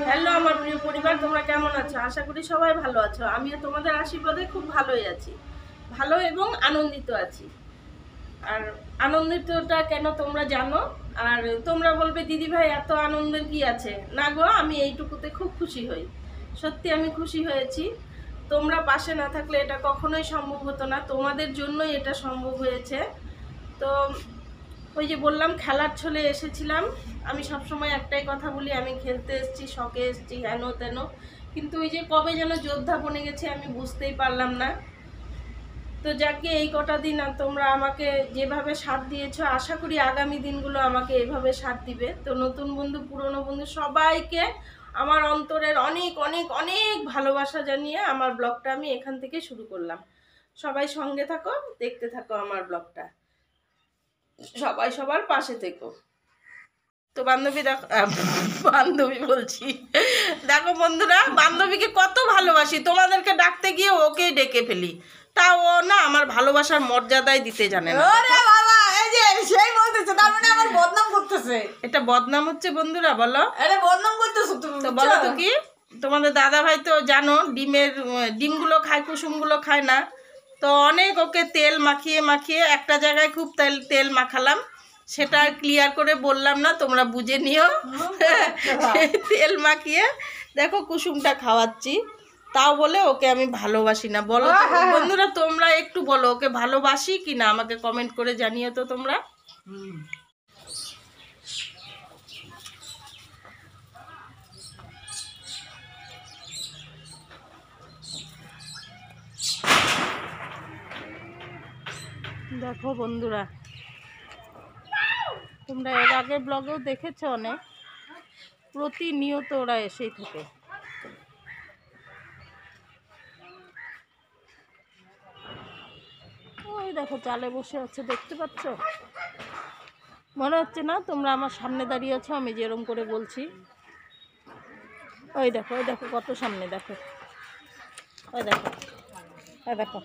Hello আমার প্রিয় পরিবার, তোমরা কেমন আছো? আশা করি সবাই ভালো আছো। আমিও তোমাদের আশীর্বাদে খুব ভালোই আছি, ভালো এবং আনন্দিত আছি। আর আনন্দিতটা কেন তোমরা জানো। আর তোমরা বলবে দিদি ভাই এত আনন্দের কি আছে? না গো, আমি এইটুকুতে খুব খুশি হই। সত্যি আমি খুশি হয়েছি। তোমরা পাশে না থাকলে এটা কখনোই সম্ভব হতো না, তোমাদের জন্যই এটা সম্ভব হয়েছে। তো ওই যে বললাম, খেলার ছলে এসেছিলাম। আমি সবসময় একটাই কথা বলি, আমি খেলতে এসেছি, শখে এসেছি, হেন তেন। কিন্তু ওই যে কবে যেন যোদ্ধা বনে গেছে আমি বুঝতেই পারলাম না। তো যাকে এই কটা দিন তোমরা আমাকে যেভাবে সাথ দিয়েছো, আশা করি আগামী দিনগুলো আমাকে এভাবে সাথ দিবে। তো নতুন বন্ধু, পুরনো বন্ধু, সবাইকে আমার অন্তরের অনেক অনেক অনেক ভালোবাসা জানিয়ে আমার ব্লগটা আমি এখান থেকে শুরু করলাম। সবাই সঙ্গে থাকো, দেখতে থাকো আমার ব্লগটা। সবাই সবার পাশে থেকো। তো বান্ধবী দেখো, বান্ধবী বলছি, দেখো বন্ধুরা, বান্ধবীকে কত ভালোবাসি, তোমাদেরকে ডাকতে গিয়ে ওকেই ডেকে ফেলি। তা ও না আমার ভালোবাসার মর্যাদাই দিতে জানে না। ওরে বাবা, এই যে সেই বলতেছে, তার মানে আমার বদনাম করতেছে। এটা বদনাম হচ্ছে বন্ধুরা, বলো। আরে বদনাম করতেছো তুমি। তো বলো তো কি, তোমাদের দাদা ভাই তো জানো ডিমগুলো খায়, কুসুমগুলো খায় না। তো অনেক ওকে তেল মাখিয়ে মাখিয়ে একটা জায়গায় খুব তেল মাখালাম, সেটা আর ক্লিয়ার করে বললাম না, তোমরা বুঝে নিও। তেল মাখিয়ে দেখো কুসুমটা খাওয়াচ্ছি, তাও বলে ওকে আমি ভালোবাসি না। বলো বন্ধুরা, তোমরা একটু বলো ওকে ভালোবাসি কি না, আমাকে কমেন্ট করে জানিও তো তোমরা। দেখো বন্ধুরা, তোমরা এর আগের ব্লগেও দেখেছো অনেক, প্রতিনিয়ত ওরা এসেই থাকে। ওই দেখো চালে বসে আছে, দেখতে পাচ্ছ? মনে হচ্ছে না তোমরা আমার সামনে দাঁড়িয়ে আছো, আমি যেরকম করে বলছি। ওই দেখো, ওই দেখো কত সামনে, দেখো ওই দেখো, ওই দেখো।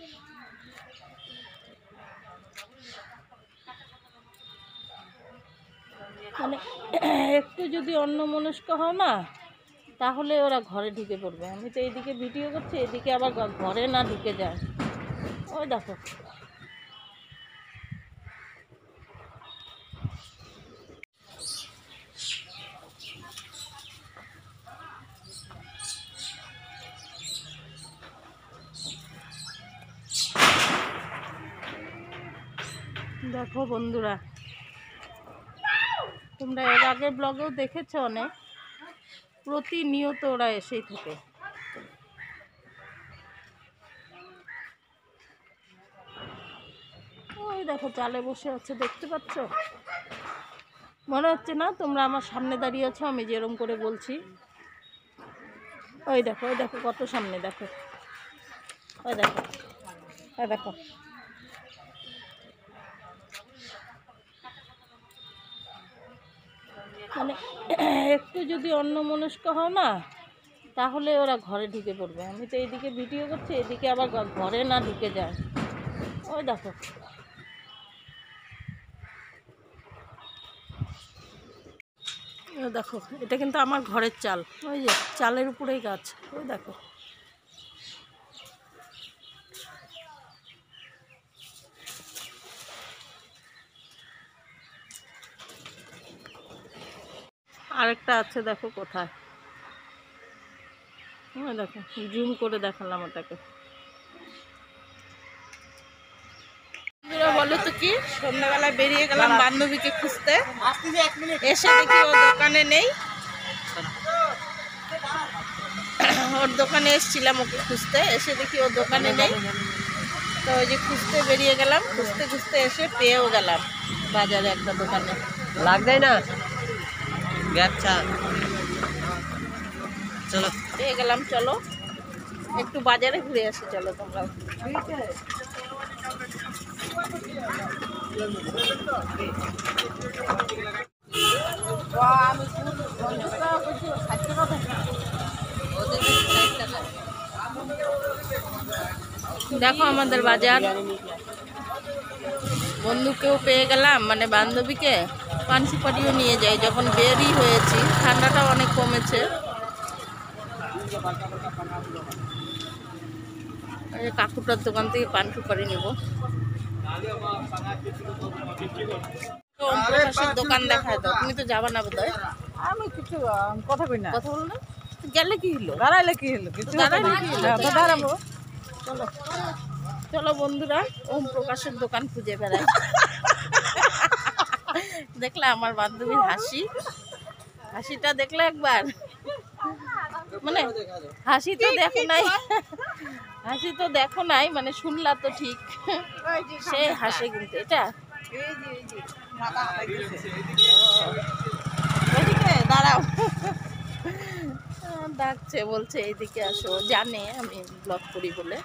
মানে একটু যদি অন্যমনস্ক হয় না, তাহলে ওরা ঘরে ঢুকে পড়বে। আমি তো এইদিকে ভিডিও করছি, এদিকে আবার ঘরে না ঢুকে যায়। ওই দেখো, দেখো বন্ধুরা, তোমরা এর আগের ব্লগেও দেখেছো অনেক, প্রতিনিয়ত ওরা এসেই থাকে। ওই দেখো চালে বসে আছে, দেখতে পাচ্ছ? মনে হচ্ছে না তোমরা আমার সামনে দাঁড়িয়ে আছো, আমি যেরকম করে বলছি। ওই দেখো, ওই দেখো কত সামনে, দেখো ওই দেখো, ওই দেখো। মানে একটু যদি অন্যমনস্ক হয় না, তাহলে ওরা ঘরে ঢুকে পড়বে। আমি তো এইদিকে ভিডিও করছি, এদিকে আবার ঘরে না ঢুকে যায়। ওই দেখো, দেখো এটা কিন্তু আমার ঘরের চাল, ওই যে চালের উপরেই গাছ, ওই দেখো। আরেকটা আছে, দেখো কোথায়, ওই দেখো, জুম করে দেখালাম ওটাকে। বলো তো কি, সন্ধ্যাবেলায় বেরিয়ে গেলাম বান্ধবীকে খুঁজতে, এসে দেখি ও দোকানে নেই। ওর দোকানে এসেছিলাম ওকে খুঁজতে, এসে দেখি ও দোকানে নেই। তো ওই যে খুঁজতে বেরিয়ে গেলাম, খুঁজতে খুঁজতে এসে পেয়েও গেলাম বাজারে একটা দোকানে। লাগ যায় না? আচ্ছা চলো, পেয়ে গেলাম, চলো একটু বাজারে ঘুরে আসি, চলো তোমরা। দেখো আমাদের বাজার, বন্ধুকেও পেয়ে গেলাম, মানে বান্ধবীকে পান সুপারিও নিয়ে যাই। যখন বেরই হয়েছি, ঠান্ডাটা অনেক কমেছে, এই কাকুটার দোকান থেকে পান সুপারি নেব। ওম প্রকাশের দোকান দেখায় দাও, তুমি তো যাবা না বোধহয়। আমি কিছু কথা কই না। কথা বল না, গেলে কি হলো? দাঁড়াইলে কি হলো? কিছু দাঁড়াইলে কি হলো? তো দাঁড়াবো। চলো চলো বন্ধুরা, ওম প্রকাশের দোকান খুঁজে বেড়াই। দেখলে আমার বান্ধবীর হাসি, হাসিটা দেখলে একবার, মানে হাসি তো দেখো নাই, হাসি তো দেখো নাই, মানে শুনলা তো ঠিক, সে হাসে কিন্তু এটা। এদিকে দাঁড়াও, ডাকছে, বলছে এইদিকে আসো, জানে আমি ব্লগ করি বলে।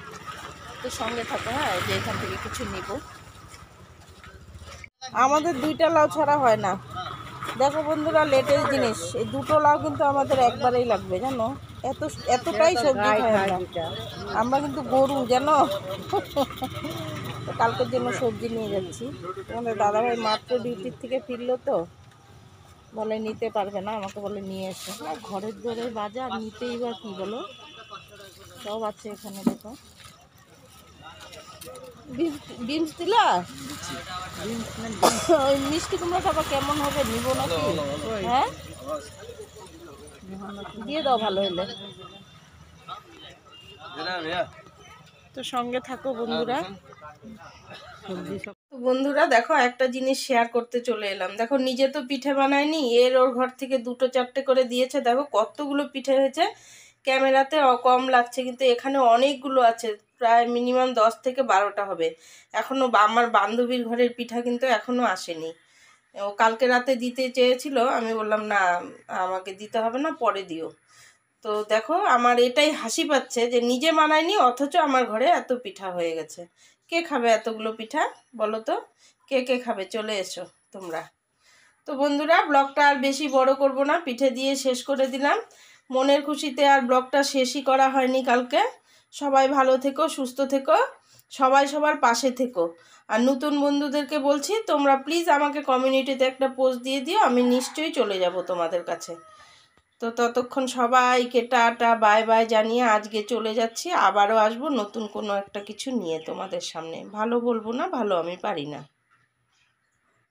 তো সঙ্গে থাকো, হ্যাঁ, যে এখান থেকে কিছু নিব। আমাদের 2টা লাউ ছাড়া হয় না। দেখো বন্ধুরা, লেটের জিনিস, এই 2টো লাউ কিন্তু আমাদের একবারেই লাগবে, জানো, এতটাই সবজি খাই আমরা। আমরা কিন্তু গরু, জানো। তো কালকের জন্য সবজি নিয়ে যাচ্ছি। আমাদের দাদাভাই মাত্র ডিউটির থেকে ফিরলো, তো বলে নিতে পারবে না, আমাকে বলে নিয়ে এসো। আর ঘরের দরে বাজার, নিতেই বা কি বলো, সব আছে এখানে। দেখো বিনস দিলা, ওই মিষ্টি কুমড়া খাবার কেমন হবে, নিব নাকি? হ্যাঁ, দিয়ে দাও ভালো হলে। তো সঙ্গে থাকো বন্ধুরা। তো বন্ধুরা দেখো, একটা জিনিস শেয়ার করতে চলে এলাম। দেখো, নিজে তো পিঠে বানায়নি, ওর ঘর থেকে 2-4টে করে দিয়েছে। দেখো কতগুলো পিঠে হয়েছে, ক্যামেরাতে কম লাগছে কিন্তু এখানে অনেকগুলো আছে, প্রায় মিনিমাম 10 থেকে 12টা হবে। এখনো আমার বান্ধবীর ঘরের পিঠা কিন্তু এখনো আসেনি। ও কালকে রাতে দিতে চেয়েছিল, আমি বললাম না, আমাকে দিতে হবে না, পরে দিও। তো দেখো, আমার এটাই হাসি পাচ্ছে যে নিজে বানাইনি, অথচ আমার ঘরে এত পিঠা হয়ে গেছে। কে খাবে এতগুলো পিঠা বলো তো? কে কে খাবে? চলে এসো তোমরা। তো বন্ধুরা, ব্লগটা আর বেশি বড় করব না, পিঠে দিয়ে শেষ করে দিলাম। মনের খুশিতে আর ব্লগটা শেষই করা হয়নি কালকে। সবাই ভালো থেকো, সুস্থ থেকো, সবাই সবার পাশে থেকো। আর নতুন বন্ধুদেরকে বলছি, তোমরা প্লিজ আমাকে কমিউনিটিতে একটা পোস্ট দিয়ে দিও, আমি নিশ্চয়ই চলে যাব তোমাদের কাছে। তো ততক্ষণ সবাইকে টাটা বাই বাই জানিয়ে আজকে চলে যাচ্ছি। আবারও আসবো নতুন কোনো একটা কিছু নিয়ে তোমাদের সামনে। ভালো বলবো না, ভালো আমি পারি না।